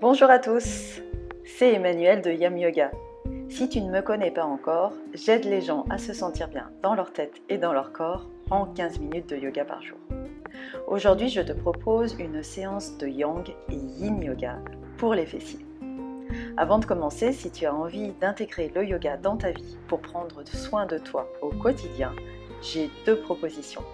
Bonjour à tous, c'est Emmanuel de Yam Yoga. Si tu ne me connais pas encore, j'aide les gens à se sentir bien dans leur tête et dans leur corps en 15 minutes de yoga par jour. Aujourd'hui, je te propose une séance de Yang et Yin Yoga pour les fessiers. Avant de commencer, si tu as envie d'intégrer le yoga dans ta vie pour prendre soin de toi au quotidien, j'ai 2 propositions.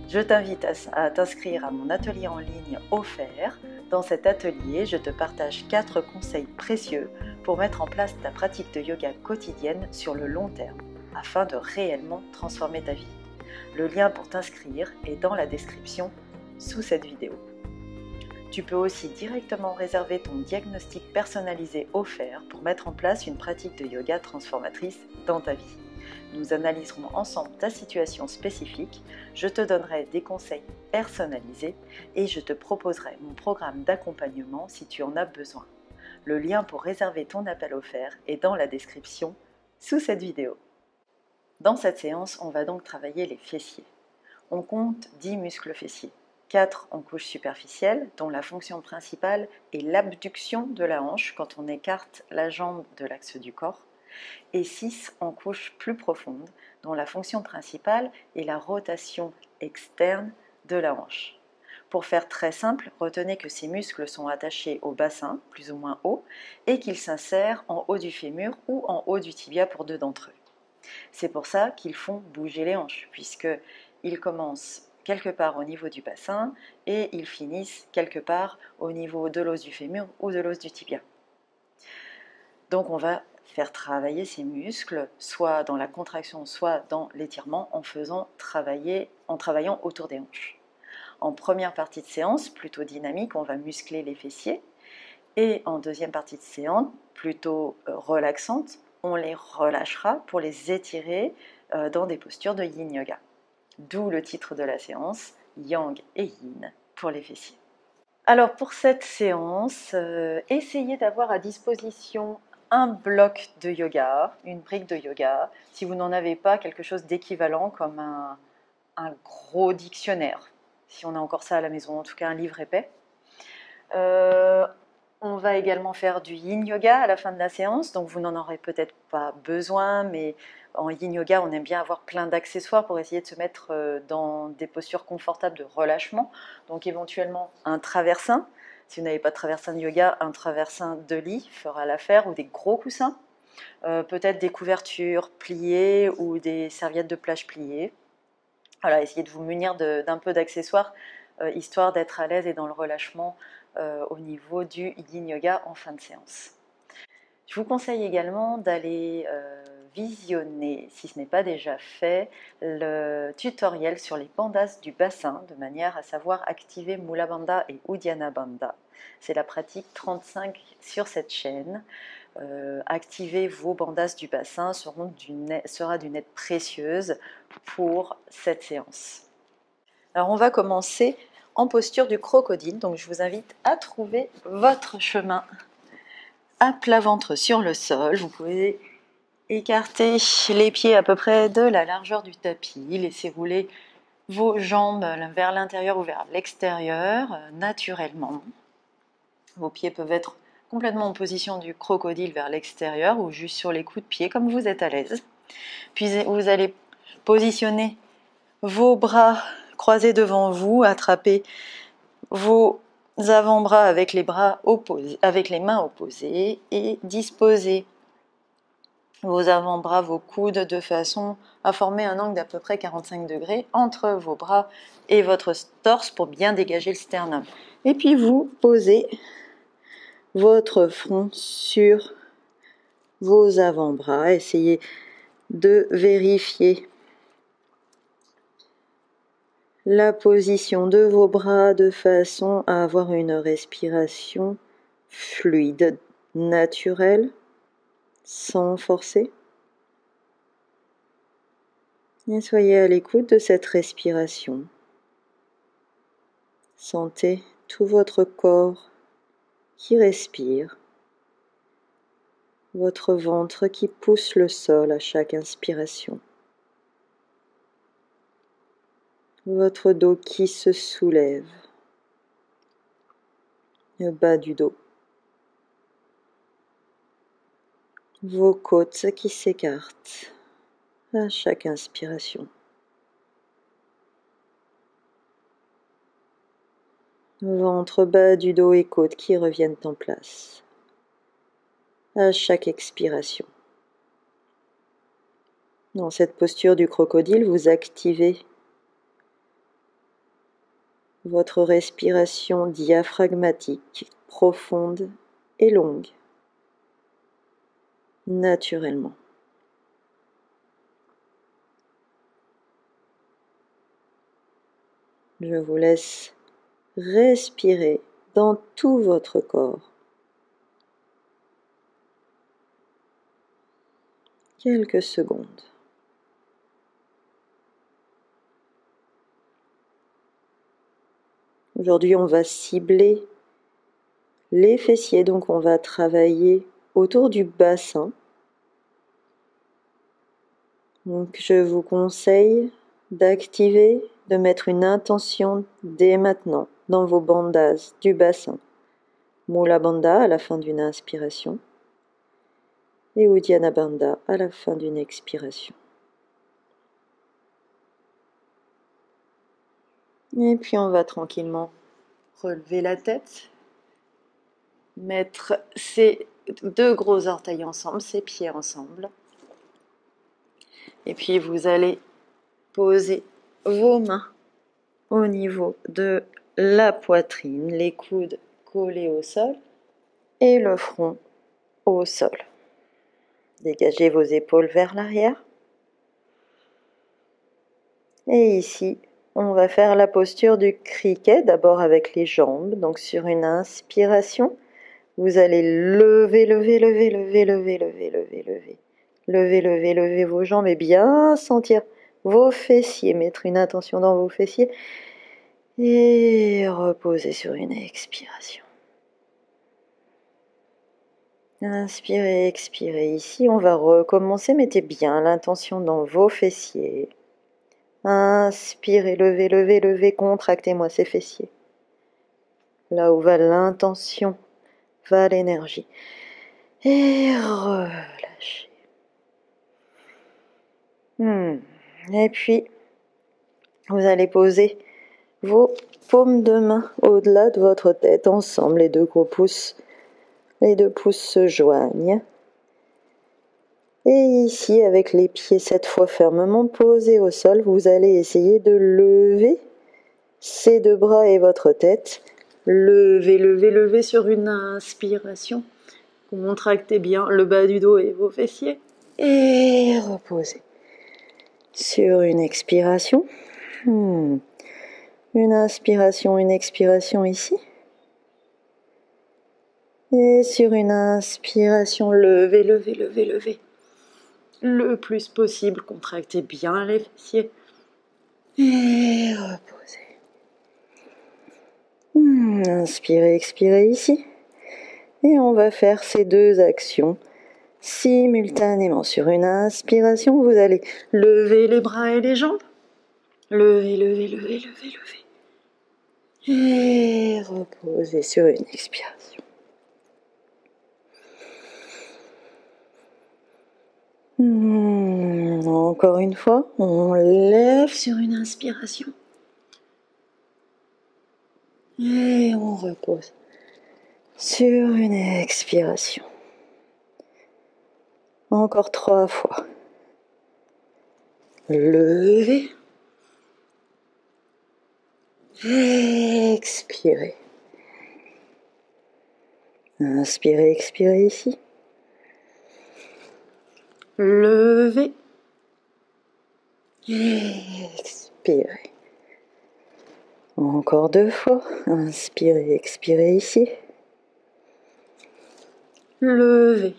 Je t'invite à t'inscrire à mon atelier en ligne offert. Dans cet atelier, je te partage 4 conseils précieux pour mettre en place ta pratique de yoga quotidienne sur le long terme, afin de réellement transformer ta vie. Le lien pour t'inscrire est dans la description sous cette vidéo. Tu peux aussi directement réserver ton diagnostic personnalisé offert pour mettre en place une pratique de yoga transformatrice dans ta vie. Nous analyserons ensemble ta situation spécifique, je te donnerai des conseils personnalisés et je te proposerai mon programme d'accompagnement si tu en as besoin. Le lien pour réserver ton appel offert est dans la description sous cette vidéo. Dans cette séance, on va donc travailler les fessiers. On compte 10 muscles fessiers, 4 en couche superficielle, dont la fonction principale est l'abduction de la hanche quand on écarte la jambe de l'axe du corps, et 6 en couche plus profonde, dont la fonction principale est la rotation externe de la hanche. Pour faire très simple, retenez que ces muscles sont attachés au bassin, plus ou moins haut, et qu'ils s'insèrent en haut du fémur ou en haut du tibia pour 2 d'entre eux. C'est pour ça qu'ils font bouger les hanches, puisqu'ils commencent quelque part au niveau du bassin et ils finissent quelque part au niveau de l'os du fémur ou de l'os du tibia. Donc on va faire travailler ces muscles, soit dans la contraction, soit dans l'étirement, en travaillant autour des hanches. En première partie de séance, plutôt dynamique, on va muscler les fessiers. Et en deuxième partie de séance, plutôt relaxante, on les relâchera pour les étirer dans des postures de Yin Yoga. D'où le titre de la séance, Yang et Yin pour les fessiers. Alors pour cette séance, essayez d'avoir à disposition un bloc de yoga, une brique de yoga. Si vous n'en avez pas, quelque chose d'équivalent comme un gros dictionnaire. Si on a encore ça à la maison, en tout cas un livre épais. On va également faire du Yin Yoga à la fin de la séance, donc vous n'en aurez peut-être pas besoin, mais en Yin Yoga, on aime bien avoir plein d'accessoires pour essayer de se mettre dans des postures confortables de relâchement. Donc éventuellement un traversin. Si vous n'avez pas de traversin de yoga, un traversin de lit fera l'affaire, ou des gros coussins. Peut-être des couvertures pliées ou des serviettes de plage pliées. Voilà, essayez de vous munir d'un peu d'accessoires, histoire d'être à l'aise et dans le relâchement au niveau du Yin Yoga en fin de séance. Je vous conseille également d'aller visionner, si ce n'est pas déjà fait, le tutoriel sur les bandas du bassin, de manière à savoir activer Mula Bandha et Uddiyana Bandha. C'est la pratique 35 sur cette chaîne. Activer vos bandas du bassin sera d'une aide précieuse pour cette séance. Alors on va commencer en posture du crocodile, donc je vous invite à trouver votre chemin à plat ventre sur le sol. Vous pouvez écarter les pieds à peu près de la largeur du tapis, laissez rouler vos jambes vers l'intérieur ou vers l'extérieur naturellement. Vos pieds peuvent être complètement en position du crocodile vers l'extérieur ou juste sur les coups de pied comme vous êtes à l'aise. Puis vous allez positionner vos bras croisés devant vous, attraper vos avant-bras avec les mains opposées et disposer vos avant-bras, vos coudes de façon à former un angle d'à peu près 45 degrés entre vos bras et votre torse pour bien dégager le sternum. Et puis vous posez votre front sur vos avant-bras. Essayez de vérifier la position de vos bras de façon à avoir une respiration fluide, naturelle, sans forcer. Et soyez à l'écoute de cette respiration. Sentez tout votre corps qui respire, votre ventre qui pousse le sol à chaque inspiration, votre dos qui se soulève le bas du dos, vos côtes qui s'écartent à chaque inspiration. Ventre, bas du dos et côtes qui reviennent en place à chaque expiration. Dans cette posture du crocodile, vous activez votre respiration diaphragmatique, profonde et longue, naturellement. Je vous laisse respirer dans tout votre corps. Quelques secondes. Aujourd'hui, on va cibler les fessiers, donc on va travailler autour du bassin. Donc je vous conseille d'activer, de mettre une intention dès maintenant dans vos bandhas du bassin. Mula Bandha à la fin d'une inspiration et Uddiyana Bandha à la fin d'une expiration. Et puis on va tranquillement relever la tête, mettre ses deux gros orteils ensemble, ses pieds ensemble. Et puis vous allez poser vos mains au niveau de la poitrine, les coudes collés au sol et le front au sol. Dégagez vos épaules vers l'arrière. Et ici, on va faire la posture du cricket, d'abord avec les jambes. Donc sur une inspiration, vous allez lever, lever, lever, lever, lever, lever, lever, lever. Lever, lever, lever vos jambes et bien sentir vos fessiers, mettre une intention dans vos fessiers et reposer sur une expiration. Inspirez, expirez. Ici, on va recommencer. Mettez bien l'intention dans vos fessiers. Inspirez, levez, levez, levez, contractez-moi ces fessiers. Là où va l'intention, va l'énergie. Et relâchez. Et puis, vous allez poser vos paumes de main au-delà de votre tête, ensemble, les deux gros pouces. Les deux pouces se joignent. Et ici, avec les pieds cette fois fermement posés au sol, vous allez essayer de lever ces deux bras et votre tête. Levez, levez, levez sur une inspiration. Vous contractez bien le bas du dos et vos fessiers. Et reposez. Sur une expiration. Une inspiration, une expiration ici. Et sur une inspiration, levez, levez, levez, levez. Le plus possible, contractez bien les fessiers. Et reposez. Inspirez, expirez ici. Et on va faire ces deux actions simultanément. Sur une inspiration, vous allez lever les bras et les jambes. Levez, levez, levez, levez, levez. Et reposez sur une expiration. Encore une fois, on lève sur une inspiration. Et on repose sur une expiration. Encore 3 fois. Levez. Expirez. Inspirez, expirez ici. Levez. Expirez. Encore 2 fois. Inspirez, expirez ici. Levez.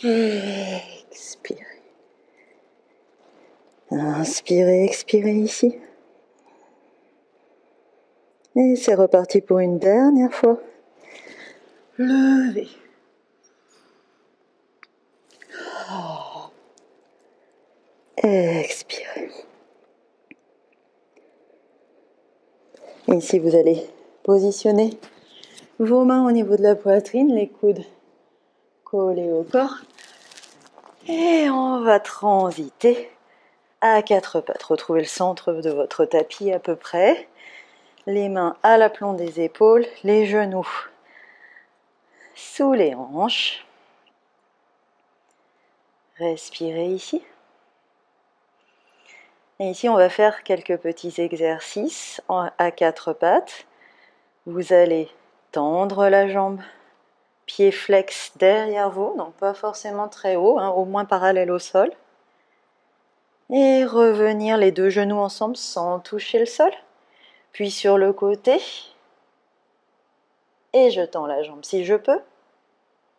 Expirez. Inspirez, expirez ici. Et c'est reparti pour une dernière fois. Levez. Expirez. Et ici, vous allez Positionnez vos mains au niveau de la poitrine, les coudes collés au corps. Et on va transiter à quatre pattes. Retrouvez le centre de votre tapis à peu près. Les mains à l'aplomb des épaules, les genoux sous les hanches. Respirez ici. Et ici, on va faire quelques petits exercices à quatre pattes. Vous allez tendre la jambe, pied flex derrière vous, donc pas forcément très haut, au moins parallèle au sol. Et revenir les deux genoux ensemble sans toucher le sol. Puis sur le côté. Et je tends la jambe si je peux.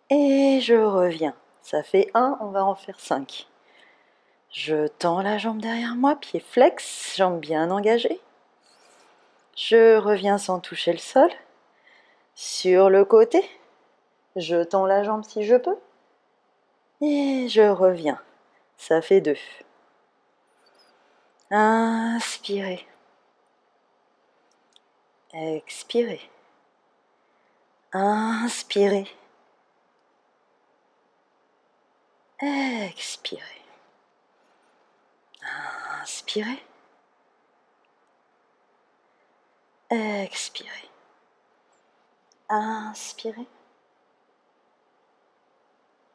Et je reviens. Ça fait 1, on va en faire 5. Je tends la jambe derrière moi, pied flex, jambe bien engagée. Je reviens sans toucher le sol. Sur le côté, je tends la jambe si je peux. Et je reviens. Ça fait 2. Inspirez. Expirez. Inspirez. Expirez. Inspirez. Expirez. Inspirez.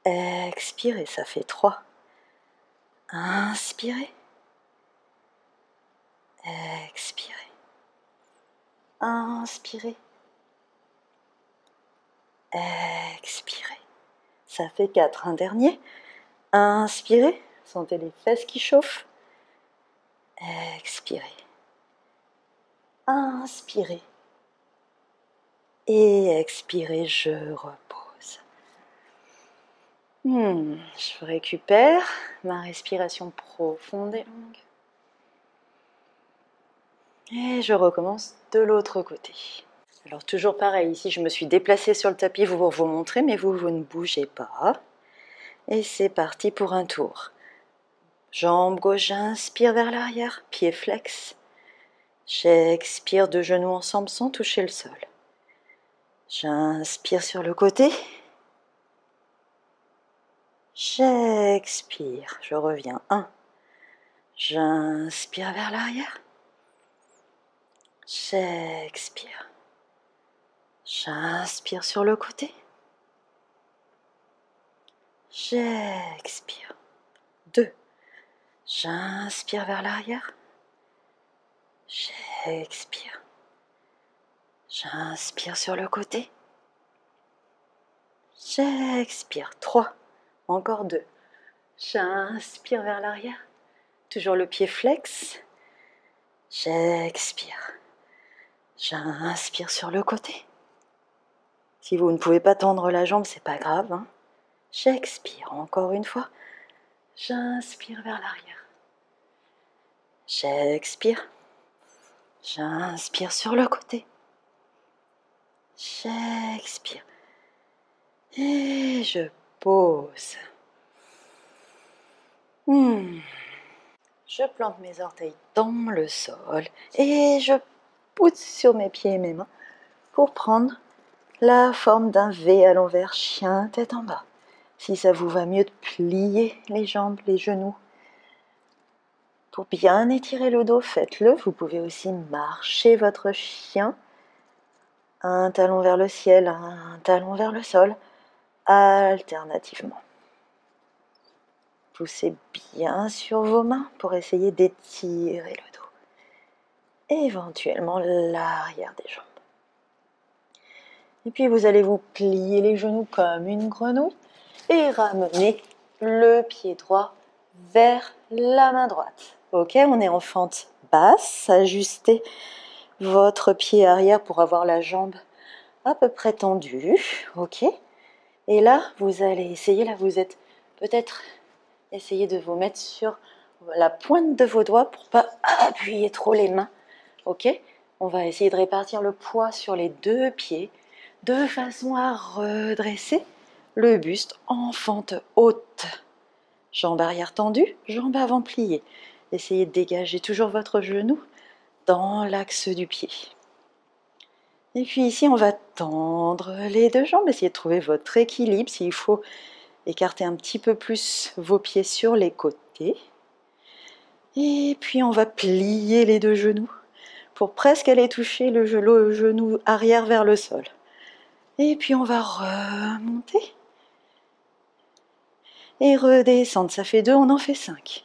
Expirez, ça fait 3. Inspirez. Expirez. Inspirez. Expirez. Ça fait 4. Un dernier. Inspirez. Sentez les fesses qui chauffent. Expirez. Inspirez. Et expirez, je repose. Je récupère ma respiration profonde et longue. Et je recommence de l'autre côté. Alors toujours pareil, ici je me suis déplacée sur le tapis pour vous montrer, mais vous ne bougez pas. Et c'est parti pour un tour. Jambe gauche, j'inspire vers l'arrière, pied flex. J'expire, deux genoux ensemble sans toucher le sol. J'inspire sur le côté. J'expire, je reviens. 1. J'inspire vers l'arrière. J'expire. J'inspire sur le côté. J'expire. 2. J'inspire vers l'arrière. J'expire. J'inspire sur le côté. J'expire. 3. Encore 2. J'inspire vers l'arrière. Toujours le pied flex. J'expire. J'inspire sur le côté. Si vous ne pouvez pas tendre la jambe, c'est pas grave. J'expire encore une fois. J'inspire vers l'arrière. J'expire. J'inspire sur le côté. J'expire. Et je pose. Je plante mes orteils dans le sol et je pousse sur mes pieds et mes mains pour prendre la forme d'un V à l'envers, chien tête en bas. Si ça vous va mieux de plier les jambes, les genoux, pour bien étirer le dos, faites-le. Vous pouvez aussi marcher votre chien, un talon vers le ciel, un talon vers le sol, alternativement. Poussez bien sur vos mains pour essayer d'étirer le dos. Éventuellement l'arrière des jambes. Et puis vous allez vous plier les genoux comme une grenouille et ramener le pied droit vers la main droite. Ok, on est en fente basse. Ajustez votre pied arrière pour avoir la jambe à peu près tendue. Ok. Et là, vous allez essayer, là vous êtes peut-être, essayez de vous mettre sur la pointe de vos doigts pour pas appuyer trop les mains. Ok. On va essayer de répartir le poids sur les deux pieds de façon à redresser le buste en fente haute. Jambe arrière tendue, jambe avant pliée. Essayez de dégager toujours votre genou dans l'axe du pied. Et puis ici, on va tendre les deux jambes, essayer de trouver votre équilibre. S'il faut, écarter un petit peu plus vos pieds sur les côtés. Et puis on va plier les deux genoux pour presque aller toucher le genou arrière vers le sol. Et puis on va remonter et redescendre. Ça fait 2, on en fait 5.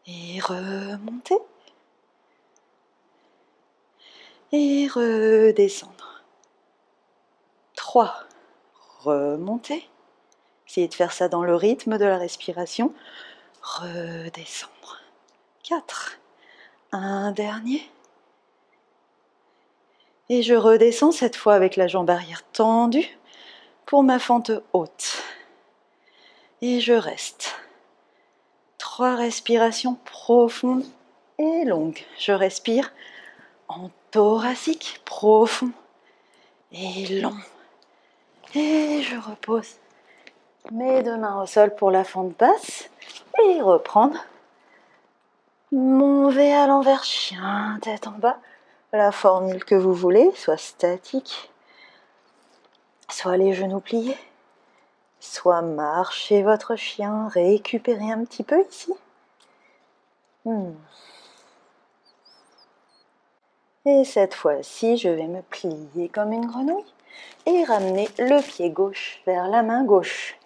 Et remonter et redescendre. 3, remonter. Essayez de faire ça dans le rythme de la respiration. Redescendre. 4, un dernier. Et je redescends cette fois avec la jambe arrière tendue pour ma fente haute. Et je reste. 3 respirations profondes et longues. Je respire en thoracique, profond et long. Et je repose mes 2 mains au sol pour la fente basse et reprendre mon V à l'envers, chien, tête en bas. La formule que vous voulez, soit statique, soit les genoux pliés, soit marchez votre chien, récupérez un petit peu ici. Et cette fois-ci, je vais me plier comme une grenouille et ramener le pied gauche vers la main gauche.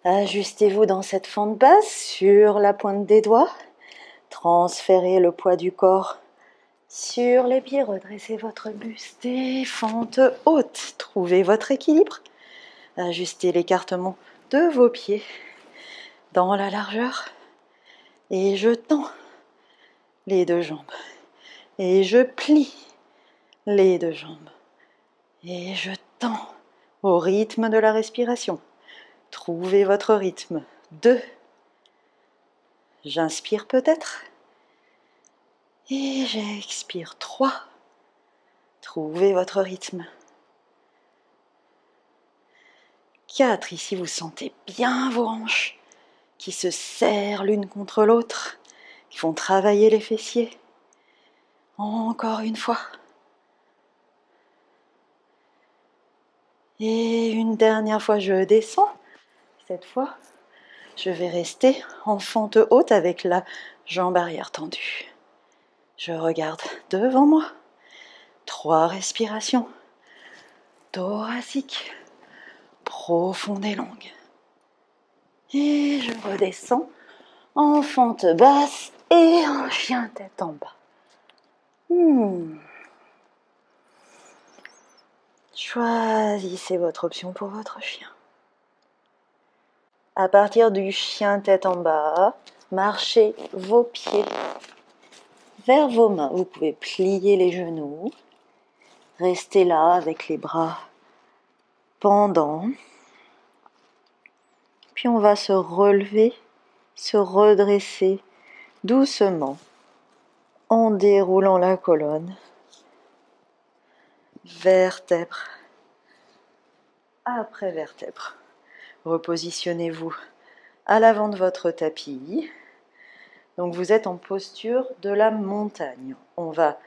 Ajustez-vous dans cette fente basse sur la pointe des doigts. Transférez le poids du corps sur les pieds, redressez votre buste et fente haute. Trouvez votre équilibre. Ajustez l'écartement de vos pieds dans la largeur. Et je tends les 2 jambes. Et je plie les 2 jambes. Et je tends au rythme de la respiration. Trouvez votre rythme. 2. J'inspire peut-être. Et j'expire. 3. Trouvez votre rythme. 4. Ici, vous sentez bien vos hanches qui se serrent l'une contre l'autre, qui font travailler les fessiers. Encore une fois. Et une dernière fois, je descends. Cette fois, je vais rester en fente haute avec la jambe arrière tendue. Je regarde devant moi. 3 respirations. Thoracique. Profonde et longue. Et je redescends en fente basse et en chien tête en bas. Choisissez votre option pour votre chien. À partir du chien tête en bas, marchez vos pieds vers vos mains. Vous pouvez plier les genoux. Restez là avec les bras pendants. Puis on va se relever, se redresser doucement en déroulant la colonne. Vertèbre après vertèbre. Repositionnez-vous à l'avant de votre tapis. Donc vous êtes en posture de la montagne. On va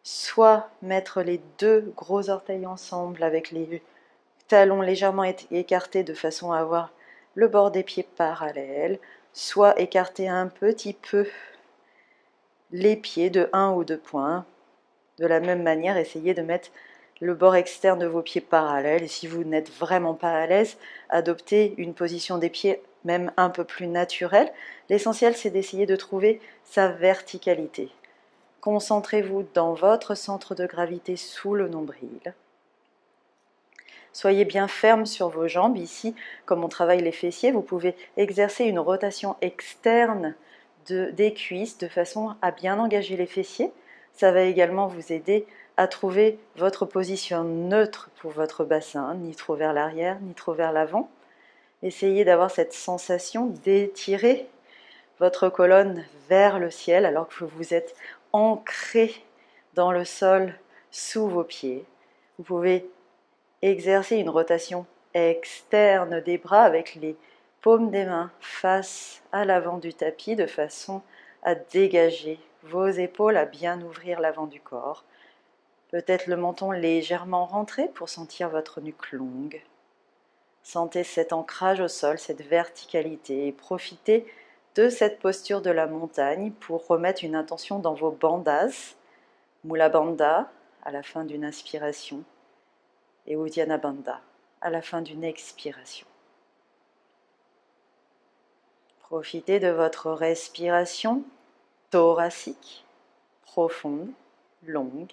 soit mettre les 2 gros orteils ensemble avec les talons légèrement écartés de façon à avoir le bord des pieds parallèle, soit écarter un petit peu les pieds de 1 ou 2 points. De la même manière, essayez de mettre le bord externe de vos pieds parallèle. Et si vous n'êtes vraiment pas à l'aise, adoptez une position des pieds même un peu plus naturelle. L'essentiel, c'est d'essayer de trouver sa verticalité. Concentrez-vous dans votre centre de gravité sous le nombril. Soyez bien ferme sur vos jambes. Ici, comme on travaille les fessiers, vous pouvez exercer une rotation externe des cuisses de façon à bien engager les fessiers. Ça va également vous aider à trouver votre position neutre pour votre bassin, ni trop vers l'arrière, ni trop vers l'avant. Essayez d'avoir cette sensation d'étirer votre colonne vers le ciel alors que vous êtes ancré dans le sol sous vos pieds. Vous pouvez exercer une rotation externe des bras avec les paumes des mains face à l'avant du tapis de façon à dégager vos épaules, à bien ouvrir l'avant du corps. Peut-être le menton légèrement rentré pour sentir votre nuque longue. Sentez cet ancrage au sol, cette verticalité et profitez de cette posture de la montagne pour remettre une intention dans vos bandhas, Mula Bandha à la fin d'une inspiration et Uddiyana Bandha à la fin d'une expiration. Profitez de votre respiration thoracique, profonde, longue.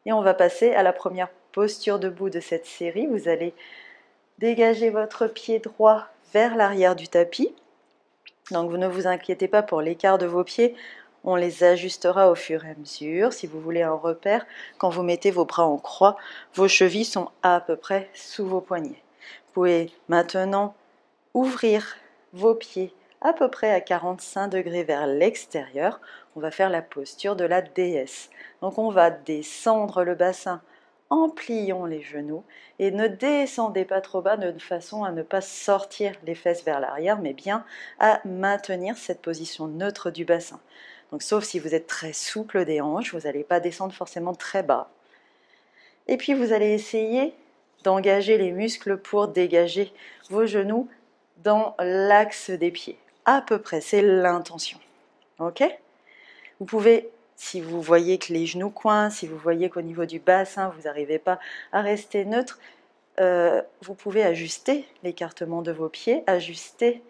Et on va passer à la première posture debout de cette série. Vous allez dégager votre pied droit vers l'arrière du tapis. Donc vous ne vous inquiétez pas pour l'écart de vos pieds, on les ajustera au fur et à mesure. Si vous voulez un repère, quand vous mettez vos bras en croix, vos chevilles sont à peu près sous vos poignets. Vous pouvez maintenant ouvrir vos pieds à peu près à 45 degrés vers l'extérieur. On va faire la posture de la déesse. Donc on va descendre le bassin en pliant les genoux et ne descendez pas trop bas de façon à ne pas sortir les fesses vers l'arrière, mais bien à maintenir cette position neutre du bassin. Donc sauf si vous êtes très souple des hanches, vous n'allez pas descendre forcément très bas. Et puis vous allez essayer d'engager les muscles pour dégager vos genoux dans l'axe des pieds. À peu près, c'est l'intention. Ok ? Vous pouvez, si vous voyez que les genoux coincent, si vous voyez qu'au niveau du bassin, vous n'arrivez pas à rester neutre, vous pouvez ajuster l'écartement de vos pieds, ajuster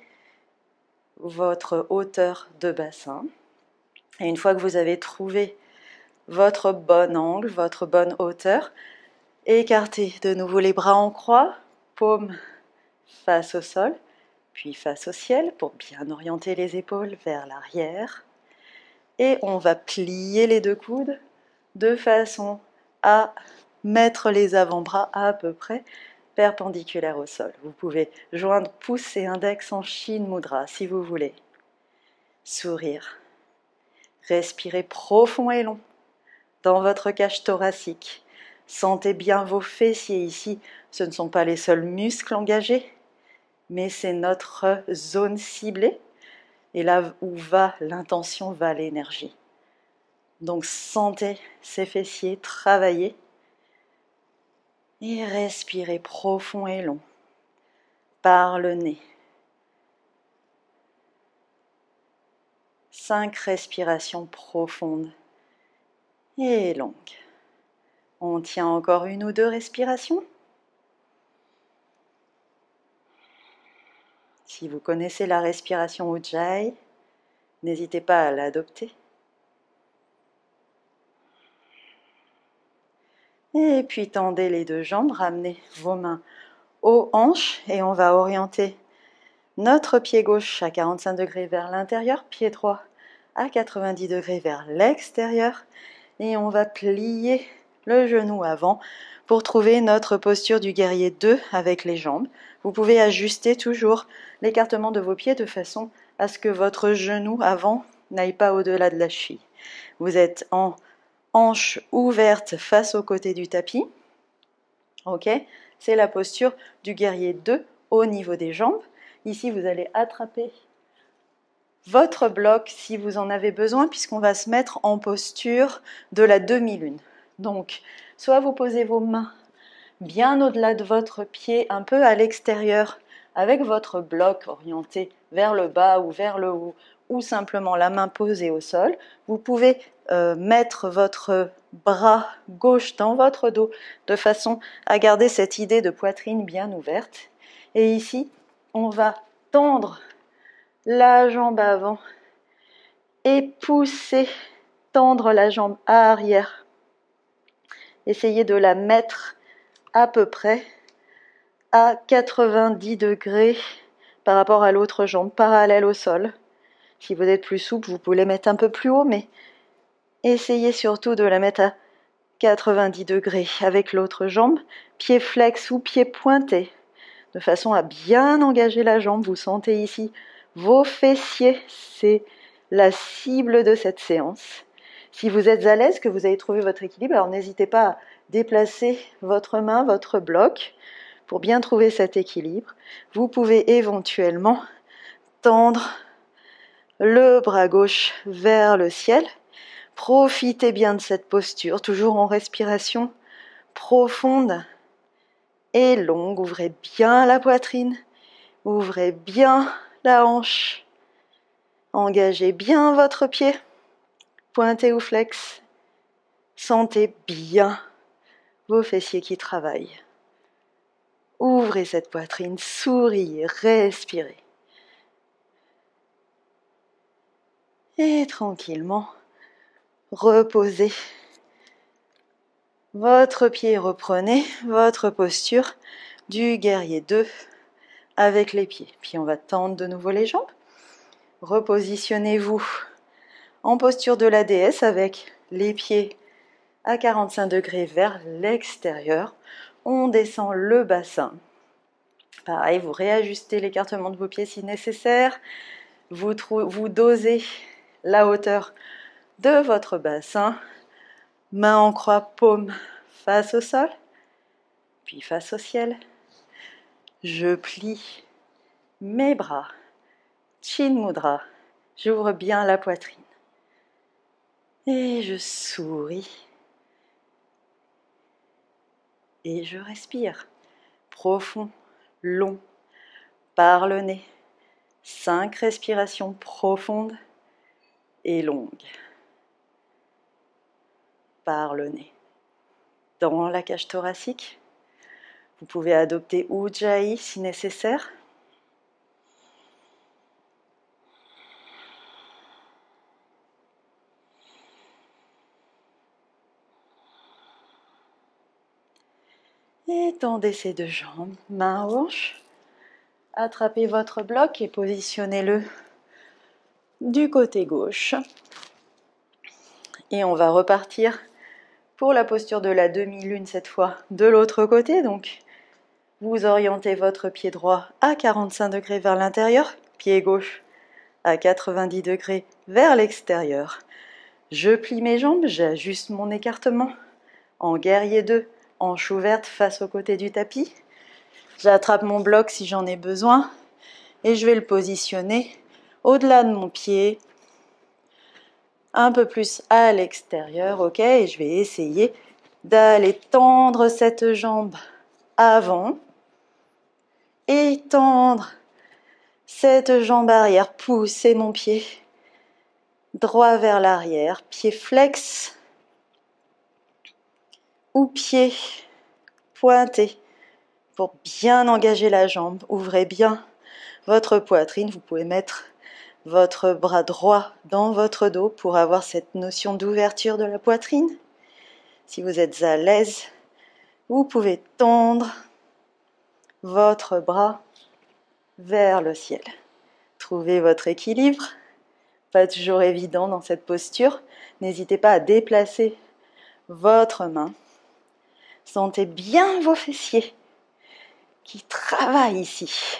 votre hauteur de bassin. Et une fois que vous avez trouvé votre bon angle, votre bonne hauteur, écartez de nouveau les bras en croix, paumes face au sol, puis face au ciel pour bien orienter les épaules vers l'arrière. Et on va plier les deux coudes de façon à mettre les avant-bras à peu près perpendiculaires au sol. Vous pouvez joindre pouce et index en Shin Mudra si vous voulez. Sourire. Respirez profond et long dans votre cage thoracique. Sentez bien vos fessiers ici. Ce ne sont pas les seuls muscles engagés, mais c'est notre zone ciblée. Et là où va l'intention, va l'énergie. Donc sentez ces fessiers travailler et respirez profond et long par le nez. 5 respirations profondes et longues. On tient encore 1 ou 2 respirations. Si vous connaissez la respiration Ujjayi, n'hésitez pas à l'adopter. Et puis tendez les 2 jambes, ramenez vos mains aux hanches et on va orienter notre pied gauche à 45 degrés vers l'intérieur, pied droit à 90 degrés vers l'extérieur et on va plier le genou avant pour trouver notre posture du guerrier 2 avec les jambes. Vous pouvez ajuster toujours l'écartement de vos pieds de façon à ce que votre genou avant n'aille pas au-delà de la cheville. Vous êtes en hanches ouvertes face au côté du tapis. Ok, c'est la posture du guerrier 2 au niveau des jambes. Ici, vous allez attraper votre bloc si vous en avez besoin, puisqu'on va se mettre en posture de la demi-lune. Donc, soit vous posez vos mains bien au-delà de votre pied, un peu à l'extérieur, avec votre bloc orienté vers le bas ou vers le haut, ou simplement la main posée au sol. Vous pouvez mettre votre bras gauche dans votre dos, de façon à garder cette idée de poitrine bien ouverte. Et ici, on va tendre la jambe avant et pousser, tendre la jambe arrière. Essayez de la mettre à peu près à 90 degrés par rapport à l'autre jambe, parallèle au sol. Si vous êtes plus souple, vous pouvez les mettre un peu plus haut, mais essayez surtout de la mettre à 90 degrés avec l'autre jambe, pied flex ou pied pointé, de façon à bien engager la jambe. Vous sentez ici vos fessiers, c'est la cible de cette séance. Si vous êtes à l'aise, que vous avez trouvé votre équilibre, alors n'hésitez pas à déplacer votre main, votre bloc, pour bien trouver cet équilibre. Vous pouvez éventuellement tendre le bras gauche vers le ciel. Profitez bien de cette posture, toujours en respiration profonde et longue. Ouvrez bien la poitrine, ouvrez bien la hanche. Engagez bien votre pied, pointé ou flex. Sentez bien vos fessiers qui travaillent. Ouvrez cette poitrine, souriez, respirez. Et tranquillement, reposez votre pied, reprenez votre posture du guerrier 2 avec les pieds. Puis on va tendre de nouveau les jambes. Repositionnez-vous en posture de la déesse avec les pieds à 45 degrés vers l'extérieur. On descend le bassin. Pareil, vous réajustez l'écartement de vos pieds si nécessaire. Vous dosez la hauteur de votre bassin. Main en croix, paume face au sol, puis face au ciel. Je plie mes bras. Chin Mudra. J'ouvre bien la poitrine. Et je souris. Et je respire. Profond, long, par le nez. 5 respirations profondes et longues. Par le nez. Dans la cage thoracique, vous pouvez adopter Ujjayi si nécessaire. Étendez ces deux jambes, main aux hanches. Attrapez votre bloc et positionnez-le du côté gauche. Et on va repartir pour la posture de la demi-lune cette fois de l'autre côté. Donc, vous orientez votre pied droit à 45 degrés vers l'intérieur, pied gauche à 90 degrés vers l'extérieur. Je plie mes jambes, j'ajuste mon écartement en guerrier 2, hanche ouverte face au côté du tapis. J'attrape mon bloc si j'en ai besoin et je vais le positionner au-delà de mon pied, un peu plus à l'extérieur, ok, et je vais essayer d'aller tendre cette jambe avant et tendre cette jambe arrière, pousser mon pied droit vers l'arrière, pied flex ou pied pointé pour bien engager la jambe. Ouvrez bien votre poitrine, vous pouvez mettre votre bras droit dans votre dos pour avoir cette notion d'ouverture de la poitrine. Si vous êtes à l'aise, vous pouvez tendre votre bras vers le ciel. Trouvez votre équilibre, pas toujours évident dans cette posture. N'hésitez pas à déplacer votre main. Sentez bien vos fessiers qui travaillent ici.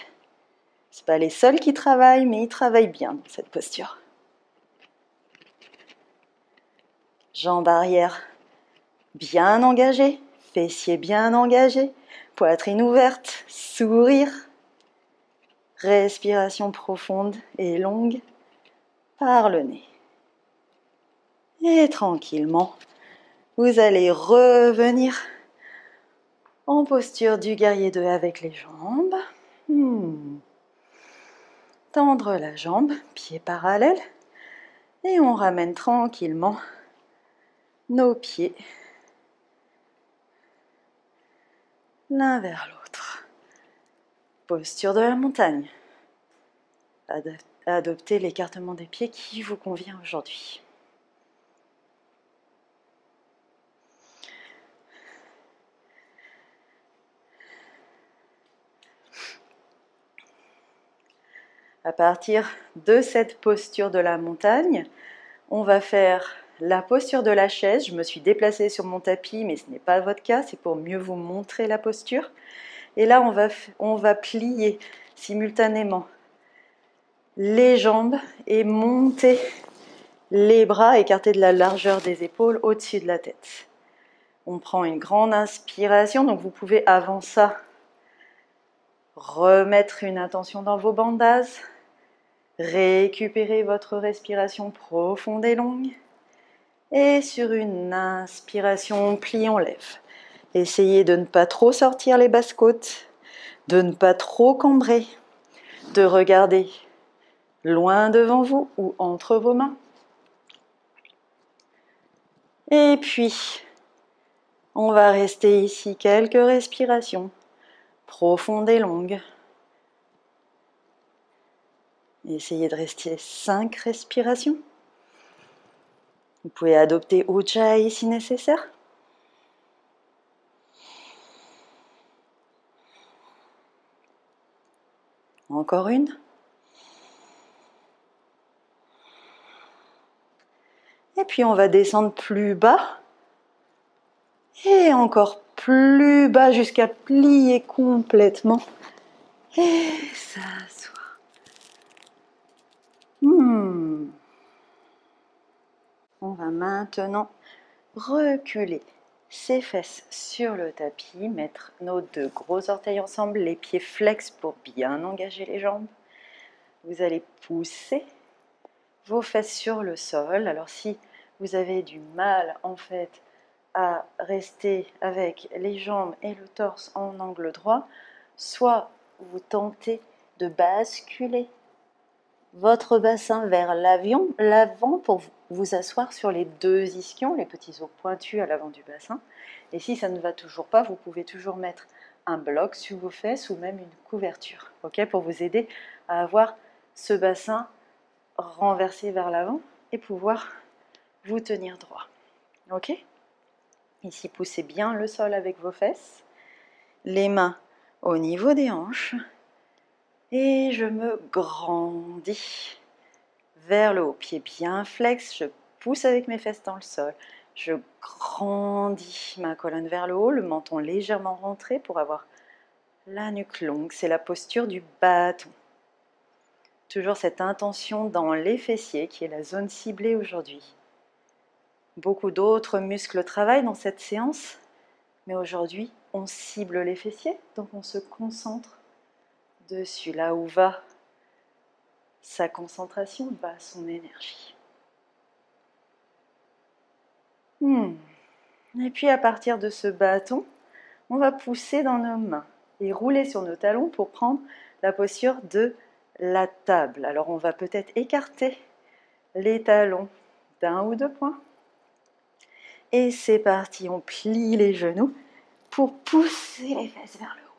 Ce pas les seuls qui travaillent, mais ils travaillent bien dans cette posture. Jambes arrière bien engagées, fessiers bien engagés, poitrine ouverte, sourire. Respiration profonde et longue par le nez. Et tranquillement, vous allez revenir en posture du guerrier 2 avec les jambes. Tendre la jambe, pied parallèle. Et on ramène tranquillement nos pieds l'un vers l'autre. Posture de la montagne. Adoptez l'écartement des pieds qui vous convient aujourd'hui. À partir de cette posture de la montagne, on va faire la posture de la chaise. Je me suis déplacée sur mon tapis, mais ce n'est pas votre cas, c'est pour mieux vous montrer la posture. Et là, on va plier simultanément les jambes et monter les bras, écarter de la largeur des épaules au-dessus de la tête. On prend une grande inspiration, donc vous pouvez avant ça remettre une intention dans vos bandages. Récupérez votre respiration profonde et longue. Et sur une inspiration, on plie, on lève. Essayez de ne pas trop sortir les basses côtes, de ne pas trop cambrer, de regarder loin devant vous ou entre vos mains. Et puis, on va rester ici quelques respirations profondes et longues. Essayez de rester 5 respirations. Vous pouvez adopter Ujjayi si nécessaire. Encore une. Et puis on va descendre plus bas. Et encore plus bas jusqu'à plier complètement. Et s'asseoir. On va maintenant reculer ses fesses sur le tapis, mettre nos 2 gros orteils ensemble, les pieds flex pour bien engager les jambes. Vous allez pousser vos fesses sur le sol. Alors si vous avez du mal en fait à rester avec les jambes et le torse en angle droit, soit vous tentez de basculer votre bassin vers l'avant pour vous asseoir sur les 2 ischions, les petits os pointus à l'avant du bassin. Et si ça ne va toujours pas, vous pouvez toujours mettre un bloc sur vos fesses ou même une couverture, pour vous aider à avoir ce bassin renversé vers l'avant et pouvoir vous tenir droit. Ok ? Ici, poussez bien le sol avec vos fesses, les mains au niveau des hanches et je me grandis vers le haut, pied bien flex, je pousse avec mes fesses dans le sol, je grandis ma colonne vers le haut, le menton légèrement rentré pour avoir la nuque longue, c'est la posture du bâton. Toujours cette intention dans les fessiers qui est la zone ciblée aujourd'hui. Beaucoup d'autres muscles travaillent dans cette séance, mais aujourd'hui on cible les fessiers, donc on se concentre dessus, là où va sa concentration, va son énergie. Et puis à partir de ce bâton, on va pousser dans nos mains et rouler sur nos talons pour prendre la posture de la table. Alors on va peut-être écarter les talons d'1 ou 2 points. Et c'est parti, on plie les genoux pour pousser les fesses vers le haut.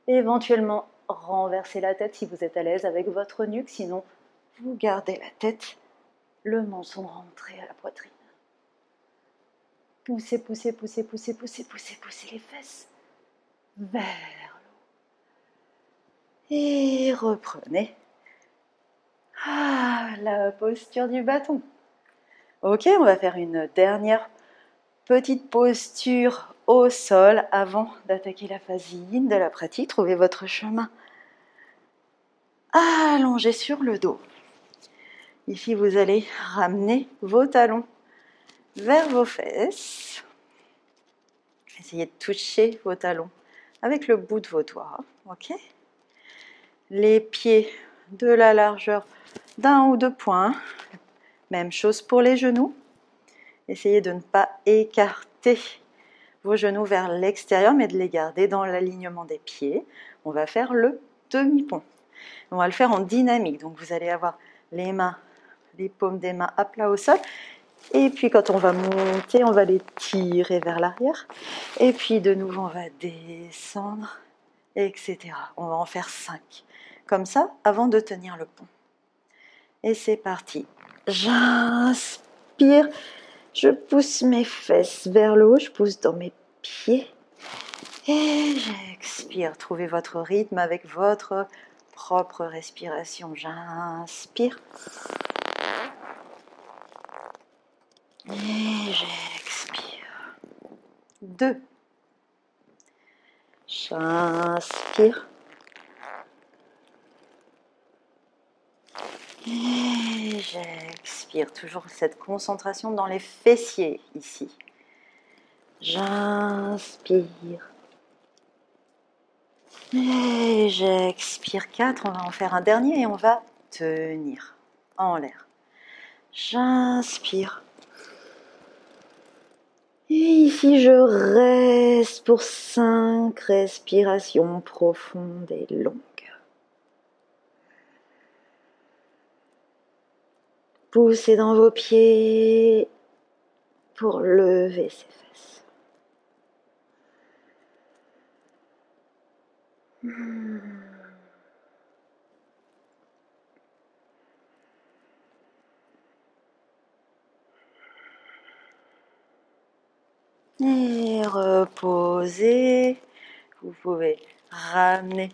Et éventuellement renverser la tête si vous êtes à l'aise avec votre nuque, sinon vous gardez la tête, le menton rentré à la poitrine. Poussez, poussez, poussez, poussez, poussez, poussez, poussez les fesses vers le haut. Et reprenez la posture du bâton. Ok, on va faire une dernière petite posture au sol avant d'attaquer la phase yin de la pratique. Trouvez votre chemin allongé sur le dos. Ici, vous allez ramener vos talons vers vos fesses. Essayez de toucher vos talons avec le bout de vos doigts. Ok ? Les pieds de la largeur d'1 ou 2 points. Même chose pour les genoux. Essayez de ne pas écarter vos genoux vers l'extérieur, mais de les garder dans l'alignement des pieds. On va faire le demi-pont. On va le faire en dynamique. Donc vous allez avoir les mains, les paumes des mains à plat au sol. Et puis quand on va monter, on va les tirer vers l'arrière. Et puis de nouveau, on va descendre, etc. On va en faire 5. Comme ça, avant de tenir le pont. Et c'est parti. J'inspire. Je pousse mes fesses vers le haut, je pousse dans mes pieds et j'expire. Trouvez votre rythme avec votre propre respiration. J'inspire et j'expire. 2. J'inspire et j'expire. Toujours cette concentration dans les fessiers ici. J'inspire et j'expire. 4, on va en faire un dernier et on va tenir en l'air. J'inspire ici, je reste pour 5 respirations profondes et longues. Poussez dans vos pieds pour lever ses fesses. Et reposez. Vous pouvez ramener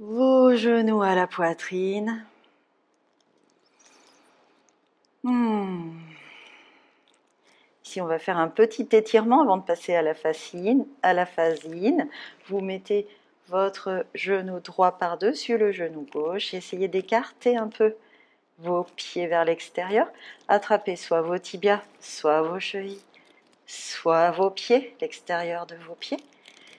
vos genoux à la poitrine. Ici, on va faire un petit étirement avant de passer à la phasine. Vous mettez votre genou droit par-dessus le genou gauche. Essayez d'écarter un peu vos pieds vers l'extérieur. Attrapez soit vos tibias, soit vos chevilles, soit vos pieds, l'extérieur de vos pieds.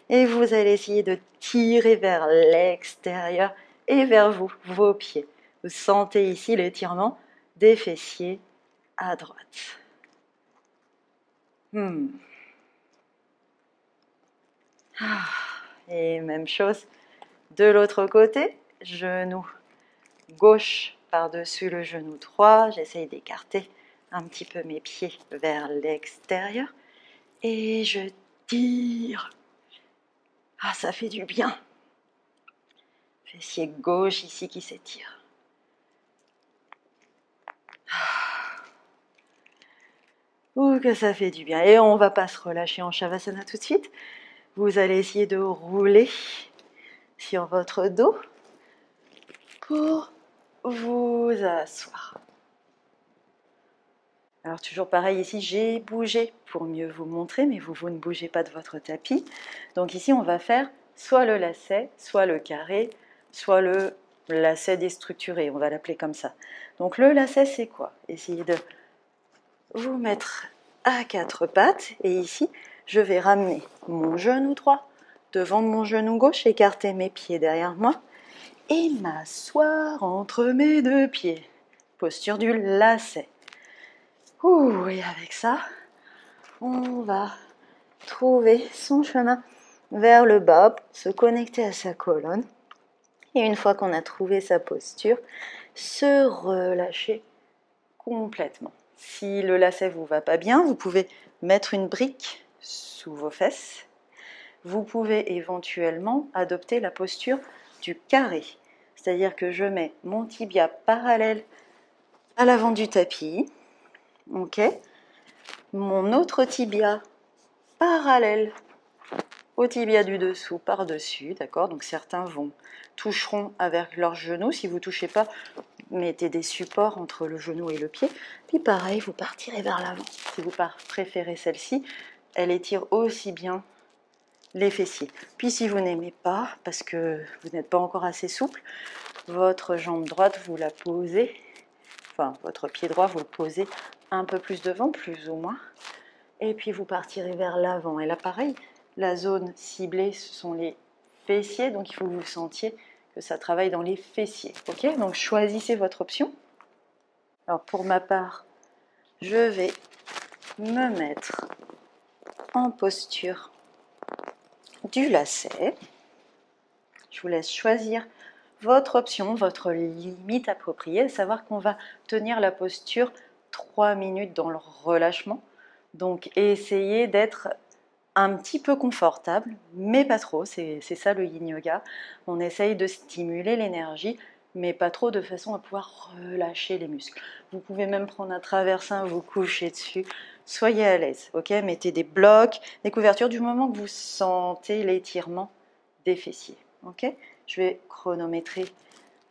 Et vous allez essayer de tirer vers l'extérieur et vers vous, vos pieds. Vous sentez ici l'étirement des fessiers à droite. Et même chose de l'autre côté, genou gauche par-dessus le genou droit. J'essaye d'écarter un petit peu mes pieds vers l'extérieur et je tire. Ah, ça fait du bien. Fessier gauche ici qui s'étire. Ouh, que ça fait du bien. Et on ne va pas se relâcher en Shavasana tout de suite. Vous allez essayer de rouler sur votre dos pour vous asseoir. Alors toujours pareil ici, j'ai bougé pour mieux vous montrer, mais vous ne bougez pas de votre tapis. Donc ici, on va faire soit le lacet, soit le carré, soit le lacet déstructuré, on va l'appeler comme ça. Donc le lacet, c'est quoi? Essayez de vous mettre à 4 pattes et ici, je vais ramener mon genou droit devant mon genou gauche, écarter mes pieds derrière moi et m'asseoir entre mes deux pieds. Posture du lacet. Ouh, et avec ça, on va trouver son chemin vers le bas, se connecter à sa colonne. Et une fois qu'on a trouvé sa posture, se relâcher complètement. Si le lacet vous va pas bien, vous pouvez mettre une brique sous vos fesses. Vous pouvez éventuellement adopter la posture du carré. C'est-à-dire que je mets mon tibia parallèle à l'avant du tapis. Ok. Mon autre tibia parallèle au tibia du dessous par-dessus, d'accord? Donc certains toucheront avec leurs genoux. Si vous ne touchez pas, mettez des supports entre le genou et le pied. Puis pareil, vous partirez vers l'avant. Si vous préférez celle-ci, elle étire aussi bien les fessiers. Puis si vous n'aimez pas, parce que vous n'êtes pas encore assez souple, votre jambe droite, vous la posez, enfin votre pied droit, vous le posez un peu plus devant, plus ou moins. Et puis vous partirez vers l'avant. Et là pareil, la zone ciblée, ce sont les fessiers, donc il faut que vous sentiez que ça travaille dans les fessiers. Ok, donc choisissez votre option. Alors pour ma part, je vais me mettre en posture du lacet. Je vous laisse choisir votre option, votre limite appropriée, à savoir qu'on va tenir la posture 3 minutes dans le relâchement. Donc essayez d'être un petit peu confortable, mais pas trop, c'est ça le yin yoga. On essaye de stimuler l'énergie, mais pas trop de façon à pouvoir relâcher les muscles. Vous pouvez même prendre un traversin, vous coucher dessus, soyez à l'aise, ok? Mettez des blocs, des couvertures du moment que vous sentez l'étirement des fessiers, ok? Je vais chronométrer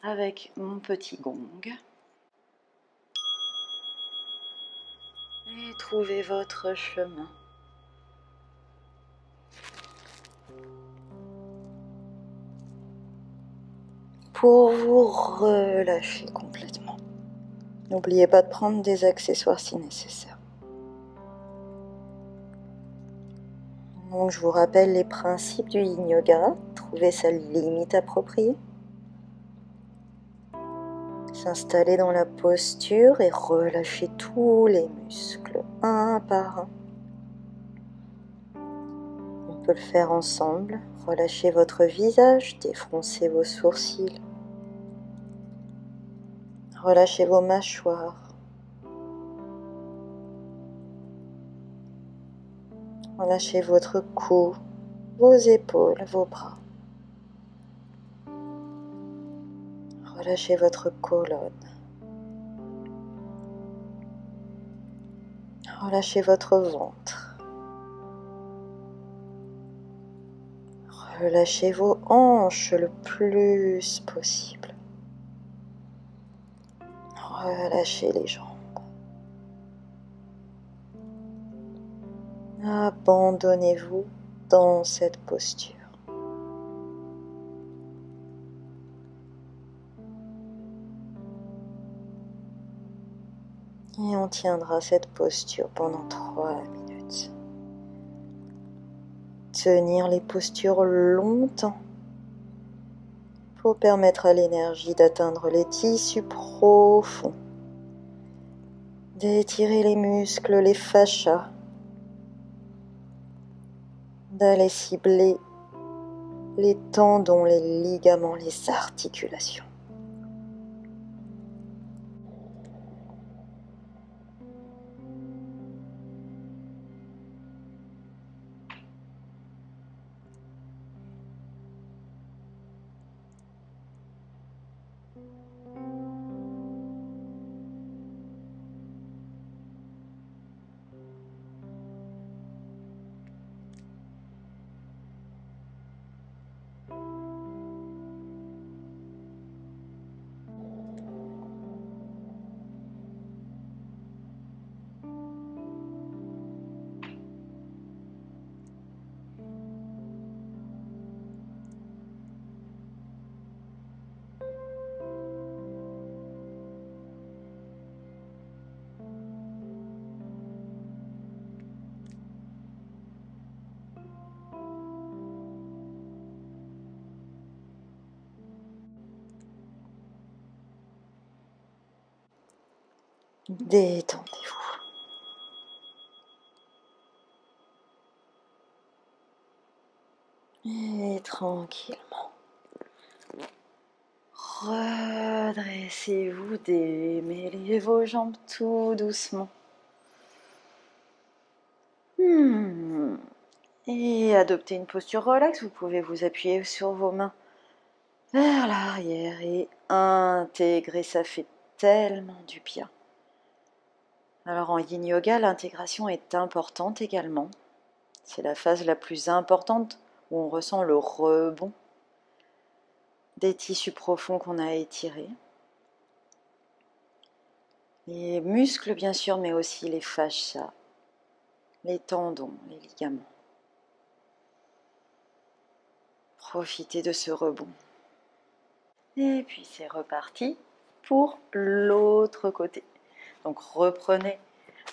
avec mon petit gong. Et trouvez votre chemin. Pour vous relâcher complètement. N'oubliez pas de prendre des accessoires si nécessaire. Donc je vous rappelle les principes du yin yoga. Trouver sa limite appropriée. S'installer dans la posture et relâcher tous les muscles un par un. peut le faire ensemble. Relâchez votre visage, défroncez vos sourcils. Relâchez vos mâchoires. Relâchez votre cou, vos épaules, vos bras. Relâchez votre colonne. Relâchez votre ventre. Relâchez vos hanches le plus possible. Relâchez les jambes. Abandonnez-vous dans cette posture. Et on tiendra cette posture pendant 3 minutes. Tenir les postures longtemps pour permettre à l'énergie d'atteindre les tissus profonds, d'étirer les muscles, les fascias, d'aller cibler les tendons, les ligaments, les articulations. Détendez-vous. Et tranquillement, redressez-vous, démêlez vos jambes tout doucement. Et adoptez une posture relaxe, vous pouvez vous appuyer sur vos mains vers l'arrière et intégrer, ça fait tellement du bien. Alors en yin yoga, l'intégration est importante également. C'est la phase la plus importante où on ressent le rebond des tissus profonds qu'on a étirés. Les muscles bien sûr, mais aussi les fascias, les tendons, les ligaments. Profitez de ce rebond. Et puis c'est reparti pour l'autre côté. Donc reprenez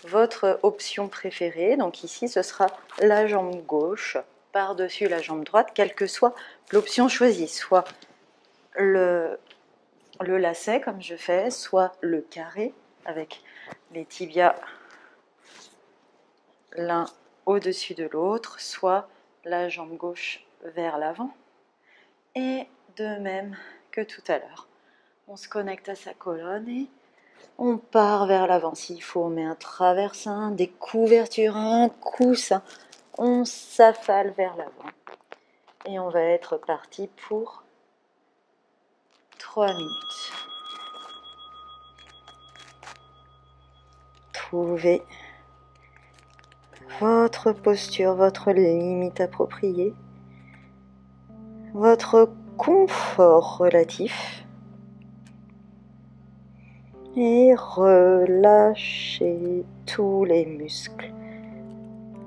votre option préférée. Donc ici ce sera la jambe gauche par-dessus la jambe droite, quelle que soit l'option choisie, soit le lacet comme je fais, soit le carré avec les tibias l'un au-dessus de l'autre, soit la jambe gauche vers l'avant. Et de même que tout à l'heure, on se connecte à sa colonne et on part vers l'avant. S'il faut, on met un traversin, des couvertures, un coussin. On s'affale vers l'avant. Et on va être parti pour 3 minutes. Trouvez votre posture, votre limite appropriée, votre confort relatif. Et relâchez tous les muscles,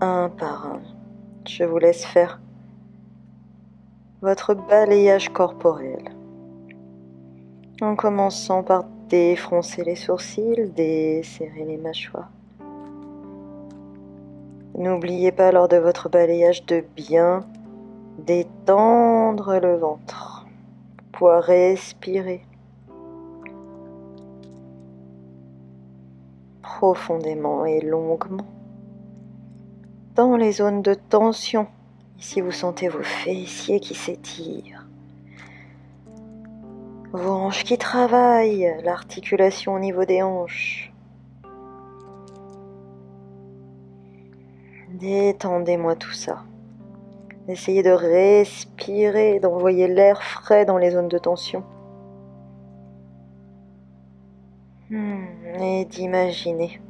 un par un. Je vous laisse faire votre balayage corporel. En commençant par défroncer les sourcils, desserrer les mâchoires. N'oubliez pas lors de votre balayage de bien détendre le ventre, pour pouvoir respirer profondément et longuement dans les zones de tension Ici, vous sentez vos fessiers qui s'étirent, vos hanches qui travaillent, l'articulation au niveau des hanches. Détendez-moi tout ça. Essayez de respirer, d'envoyer l'air frais dans les zones de tension. Et d'imaginer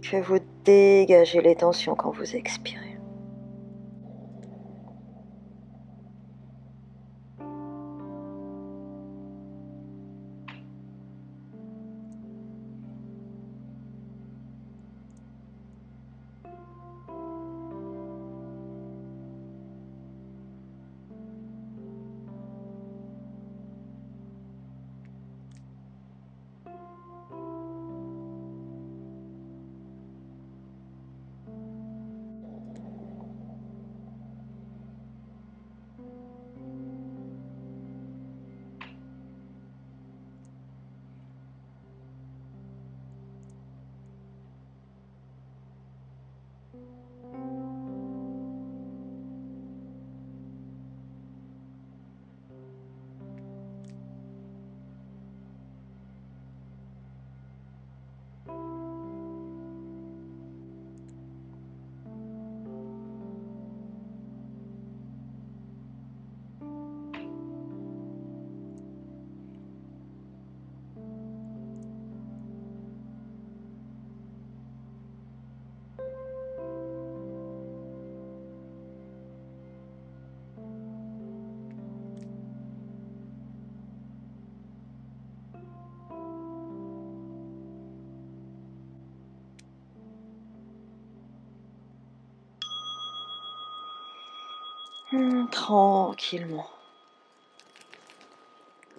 que vous dégagez les tensions quand vous expirez. Tranquillement.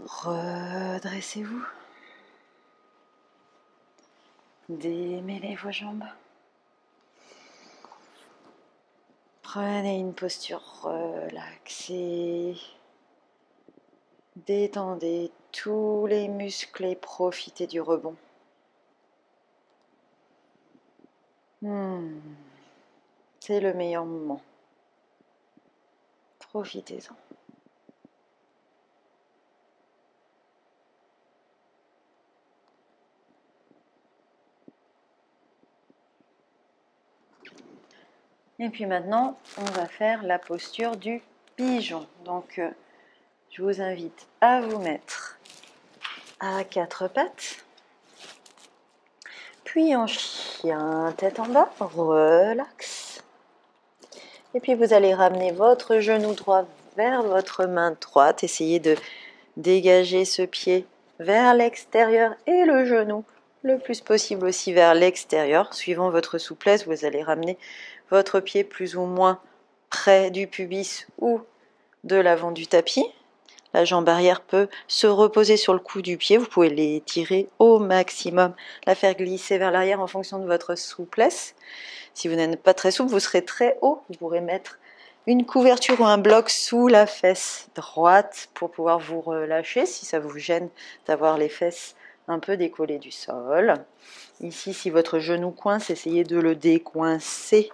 Redressez-vous. Démêlez vos jambes. Prenez une posture relaxée. Détendez tous les muscles et profitez du rebond. C'est le meilleur moment. Profitez-en. Et puis maintenant, on va faire la posture du pigeon. Donc, je vous invite à vous mettre à quatre pattes. Puis en chien, tête en bas, relax. Et puis vous allez ramener votre genou droit vers votre main droite. Essayez de dégager ce pied vers l'extérieur et le genou le plus possible aussi vers l'extérieur. Suivant votre souplesse, vous allez ramener votre pied plus ou moins près du pubis ou de l'avant du tapis. La jambe arrière peut se reposer sur le cou du pied. Vous pouvez l'étirer au maximum, la faire glisser vers l'arrière en fonction de votre souplesse. Si vous n'êtes pas très souple, vous serez très haut. Vous pourrez mettre une couverture ou un bloc sous la fesse droite pour pouvoir vous relâcher si ça vous gêne d'avoir les fesses un peu décollées du sol. Ici, si votre genou coince, essayez de le décoincer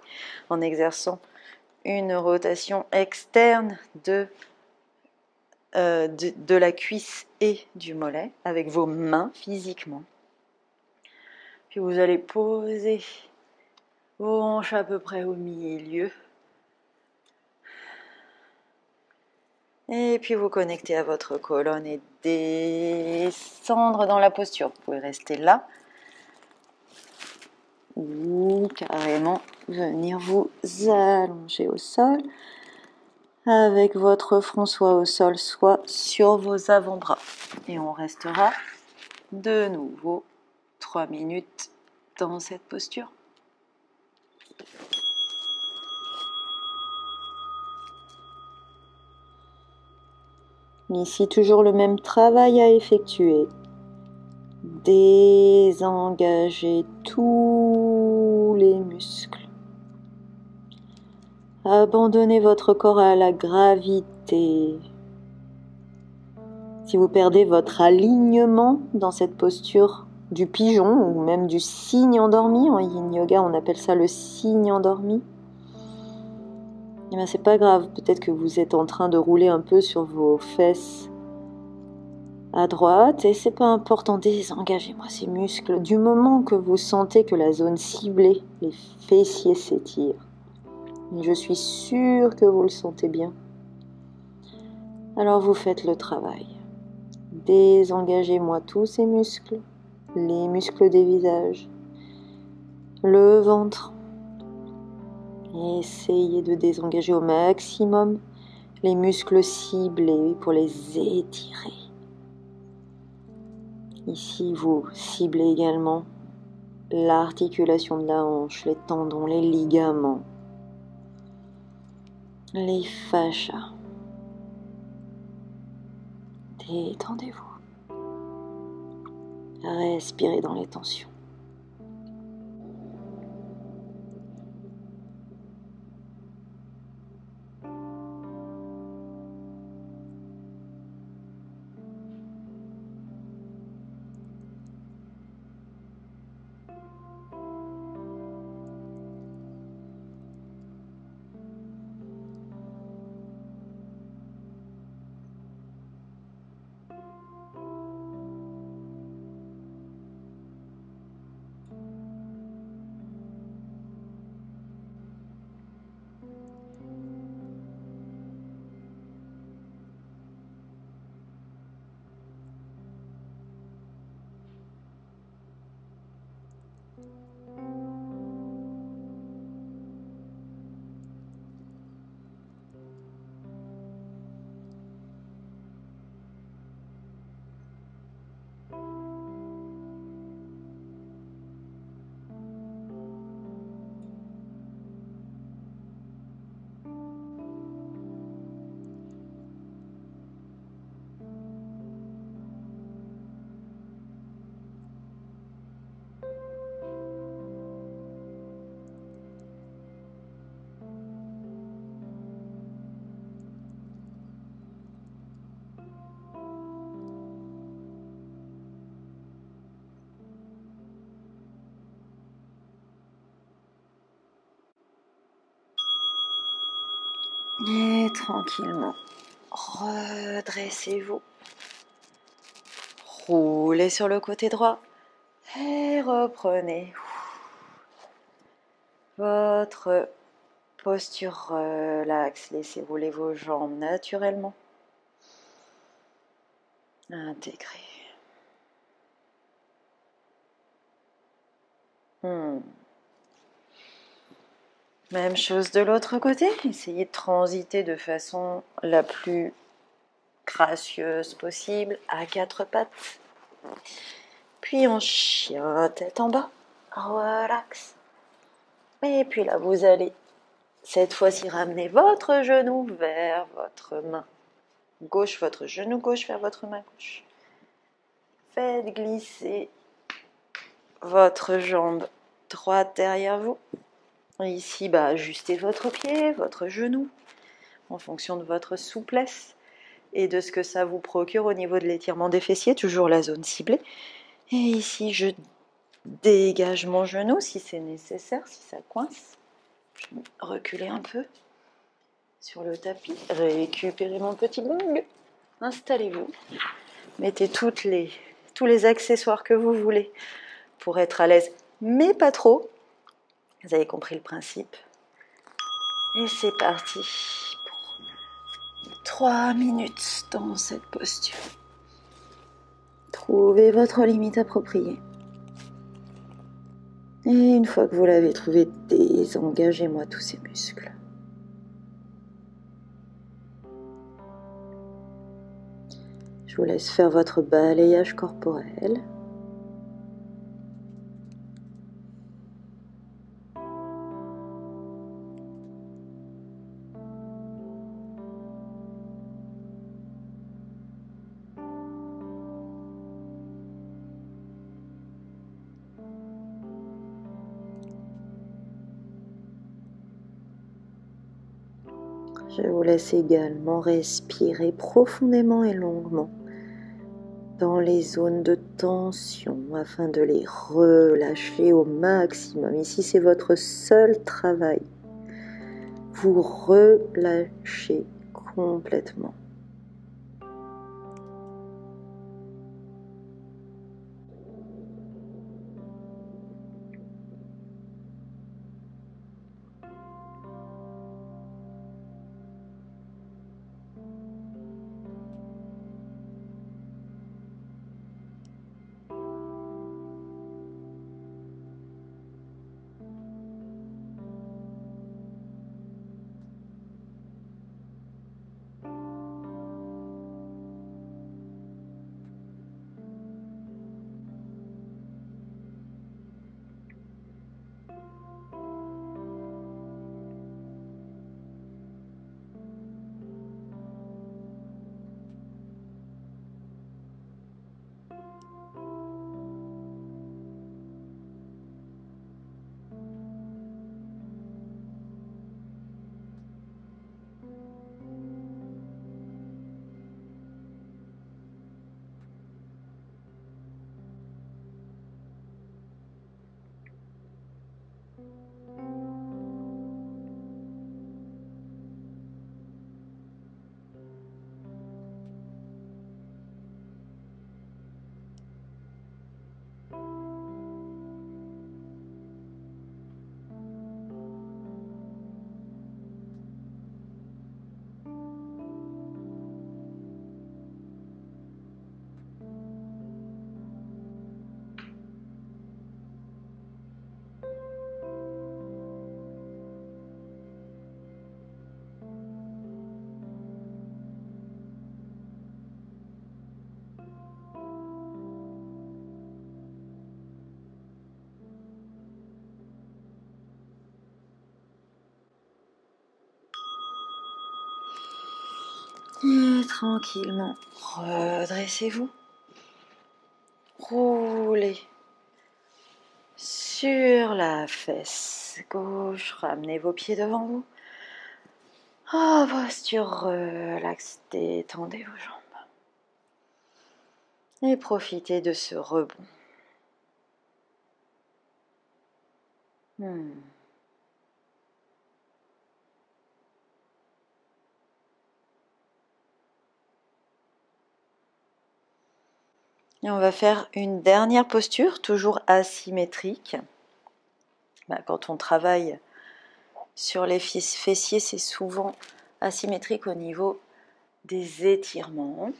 en exerçant une rotation externe de la cuisse et du mollet avec vos mains physiquement. Puis vous allez poser vos hanches à peu près au milieu. Et puis vous connectez à votre colonne et descendre dans la posture. Vous pouvez rester là ou carrément venir vous allonger au sol avec votre front soit au sol, soit sur vos avant-bras. Et on restera de nouveau 3 minutes dans cette posture. Ici, toujours le même travail à effectuer. Désengagez tous les muscles. Abandonnez votre corps à la gravité. Si vous perdez votre alignement dans cette posture, du pigeon ou même du cygne endormi. En yin yoga, on appelle ça le cygne endormi. Et bien c'est pas grave, peut-être que vous êtes en train de rouler un peu sur vos fesses à droite et c'est pas important, désengagez-moi ces muscles. Du moment que vous sentez que la zone ciblée, les fessiers s'étirent, je suis sûre que vous le sentez bien, alors vous faites le travail. Désengagez-moi tous ces muscles, les muscles des visages, le ventre. Essayez de désengager au maximum les muscles ciblés pour les étirer. Ici, vous ciblez également l'articulation de la hanche, les tendons, les ligaments, les fascias. Détendez-vous. Respirez dans les tensions. Et tranquillement, redressez-vous. Roulez sur le côté droit et reprenez votre posture relaxe. Laissez rouler vos jambes naturellement. Intégrez. Même chose de l'autre côté. Essayez de transiter de façon la plus gracieuse possible à quatre pattes. Puis en chien, tête en bas. Relax. Et puis là, vous allez cette fois-ci ramener votre genou vers votre main gauche, votre genou gauche vers votre main gauche. Faites glisser votre jambe droite derrière vous. Ici, ajustez votre pied, votre genou, en fonction de votre souplesse et de ce que ça vous procure au niveau de l'étirement des fessiers, toujours la zone ciblée. Et ici, je dégage mon genou si c'est nécessaire, si ça coince. Je vais reculer un peu sur le tapis, récupérez mon petit bong, installez-vous, mettez tous les accessoires que vous voulez pour être à l'aise, mais pas trop. Vous avez compris le principe. Et c'est parti pour 3 minutes dans cette posture. Trouvez votre limite appropriée. Et une fois que vous l'avez trouvé, désengagez-moi tous ces muscles. Je vous laisse faire votre balayage corporel. Je vous laisse également respirer profondément et longuement dans les zones de tension afin de les relâcher au maximum. Ici, c'est votre seul travail. Vous relâchez complètement. Et tranquillement, redressez-vous. Roulez sur la fesse gauche. Ramenez vos pieds devant vous. Oh, posture relaxe, détendez vos jambes. Et profitez de ce rebond. Et on va faire une dernière posture, toujours asymétrique. Quand on travaille sur les fessiers, c'est souvent asymétrique au niveau des étirements.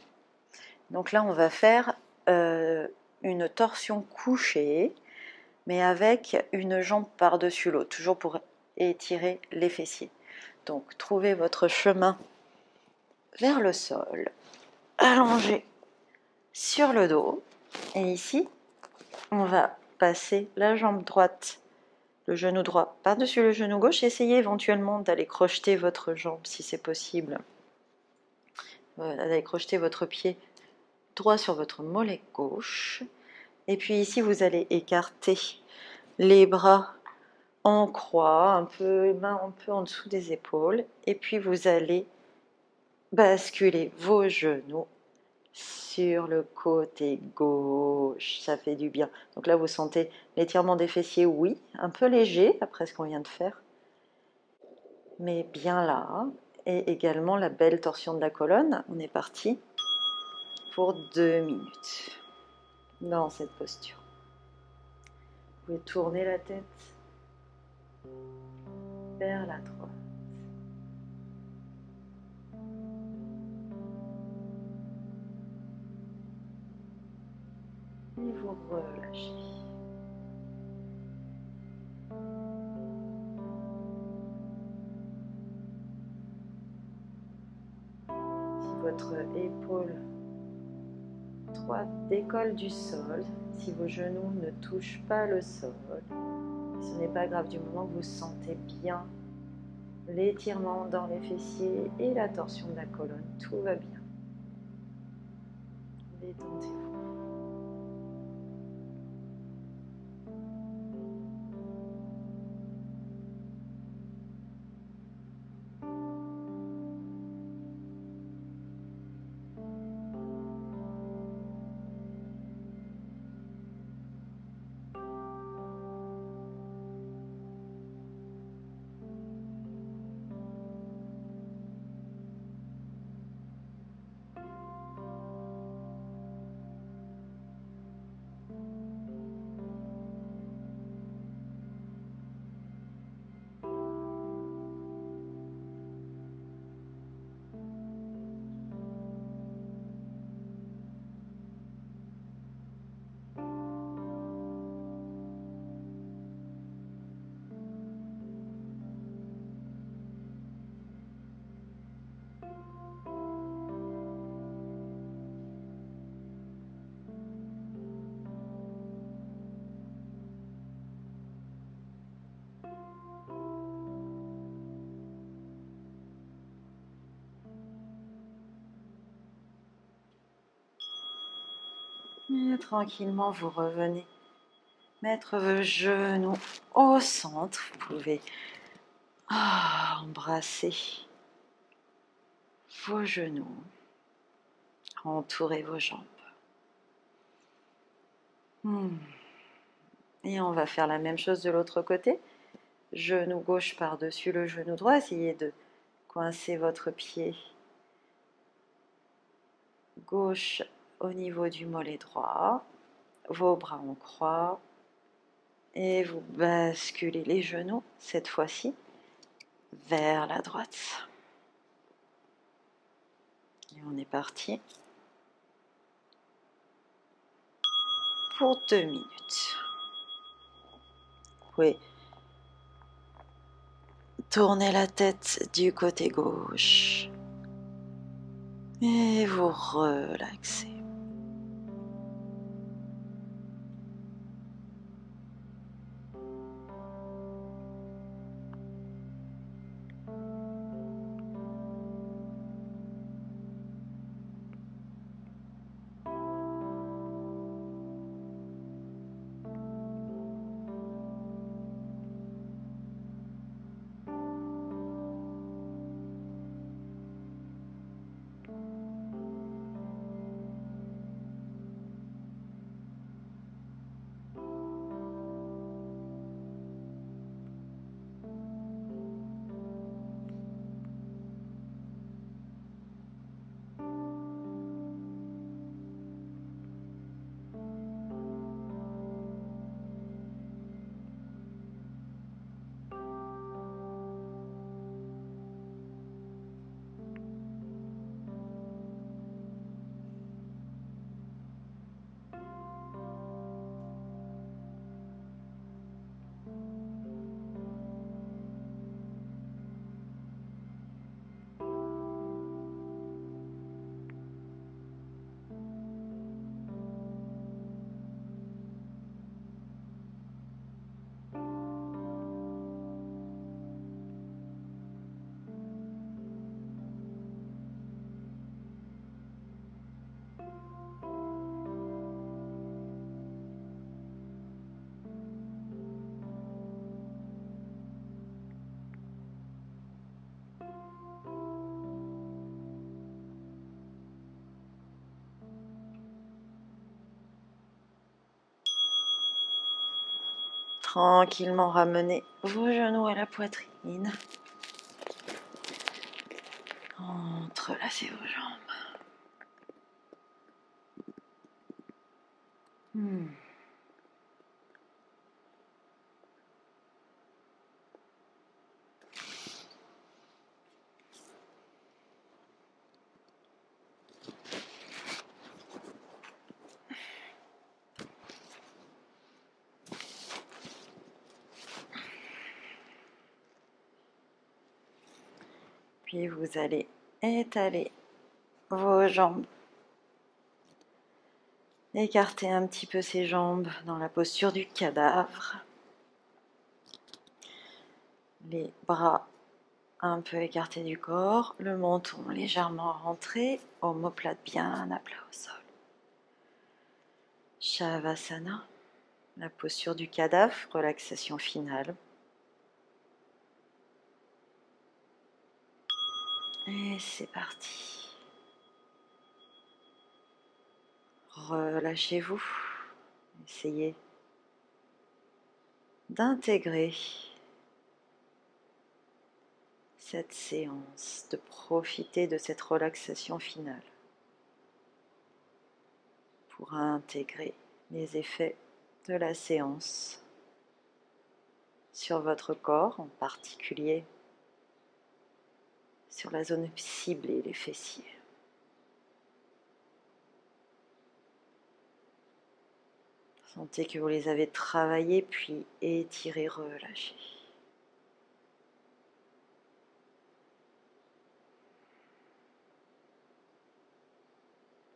Donc là, on va faire une torsion couchée, mais avec une jambe par-dessus l'autre, toujours pour étirer les fessiers. Donc, trouvez votre chemin vers le sol, allongé sur le dos. Et ici, on va passer la jambe droite, le genou droit par-dessus le genou gauche. Essayez éventuellement d'aller crocheter votre jambe si c'est possible. D'aller crocheter votre pied droit sur votre mollet gauche. Et puis ici, vous allez écarter les bras en croix, un peu en dessous des épaules. Et puis vous allez basculer vos genoux sur le côté gauche. Ça fait du bien. Donc là, vous sentez l'étirement des fessiers, oui, un peu léger après ce qu'on vient de faire, mais bien là. Et également la belle torsion de la colonne. On est parti pour 2 minutes dans cette posture. Vous pouvez tourner la tête vers la droite. Et vous relâchez. Si votre épaule droite décolle du sol, si vos genoux ne touchent pas le sol, ce n'est pas grave du moment que vous sentez bien l'étirement dans les fessiers et la torsion de la colonne, tout va bien. Détendez-vous. Et tranquillement, vous revenez mettre vos genoux au centre. Vous pouvez embrasser vos genoux, entourer vos jambes. Et on va faire la même chose de l'autre côté. Genou gauche par-dessus le genou droit. Essayez de coincer votre pied gauche au niveau du mollet droit. Vos bras en croix. Et vous basculez les genoux, cette fois-ci, vers la droite. Et on est parti pour 2 minutes. Vous pouvez tourner la tête du côté gauche et vous relaxez. Tranquillement ramenez vos genoux à la poitrine. Entrelacez vos jambes. Puis vous allez étaler vos jambes. Écartez un petit peu ces jambes dans la posture du cadavre. Les bras un peu écartés du corps, le menton légèrement rentré, omoplate bien à plat au sol. Shavasana, la posture du cadavre, relaxation finale. Et c'est parti. Relâchez-vous. Essayez d'intégrer cette séance, de profiter de cette relaxation finale pour intégrer les effets de la séance sur votre corps, en particulier sur la zone ciblée, les fessiers. Sentez que vous les avez travaillés, puis étirez, relâchez.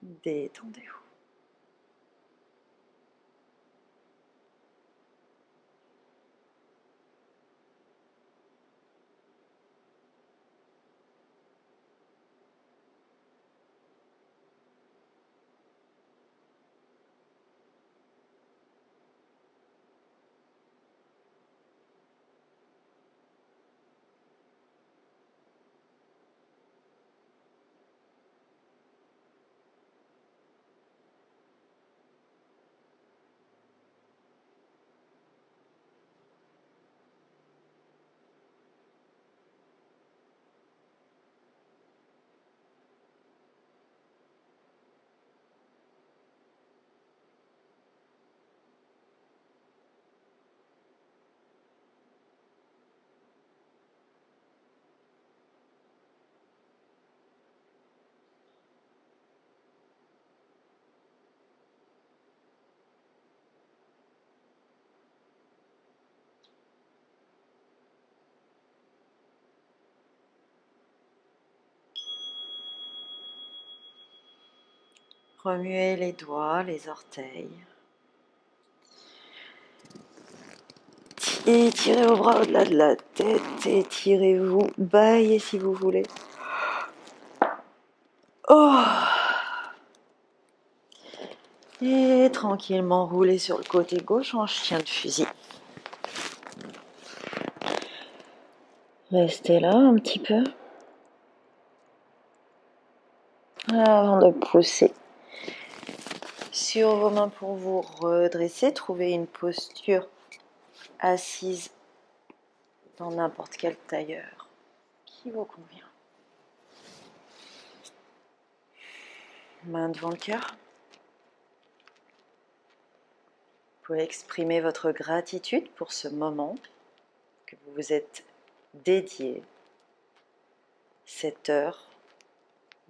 Détendez-vous. Remuez les doigts, les orteils. Étirez vos bras au-delà de la tête, étirez-vous, bâillez si vous voulez. Oh. Et tranquillement roulez sur le côté gauche en chien de fusil. Restez là un petit peu. Avant de pousser sur vos mains pour vous redresser, trouvez une posture assise dans n'importe quel tailleur qui vous convient. Main devant le cœur. Vous pouvez exprimer votre gratitude pour ce moment que vous vous êtes dédié, cette heure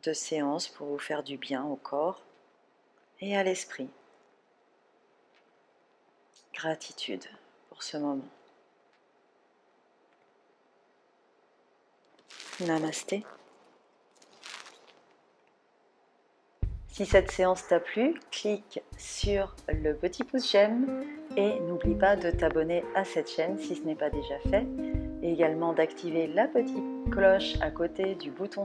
de séance pour vous faire du bien au corps et à l'esprit. Gratitude pour ce moment. Namasté. Si cette séance t'a plu, clique sur le petit pouce j'aime et n'oublie pas de t'abonner à cette chaîne si ce n'est pas déjà fait. Et également d'activer la petite cloche à côté du bouton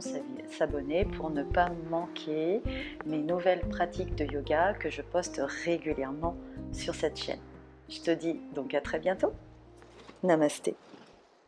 s'abonner pour ne pas manquer mes nouvelles pratiques de yoga que je poste régulièrement sur cette chaîne. Je te dis donc à très bientôt. Namasté.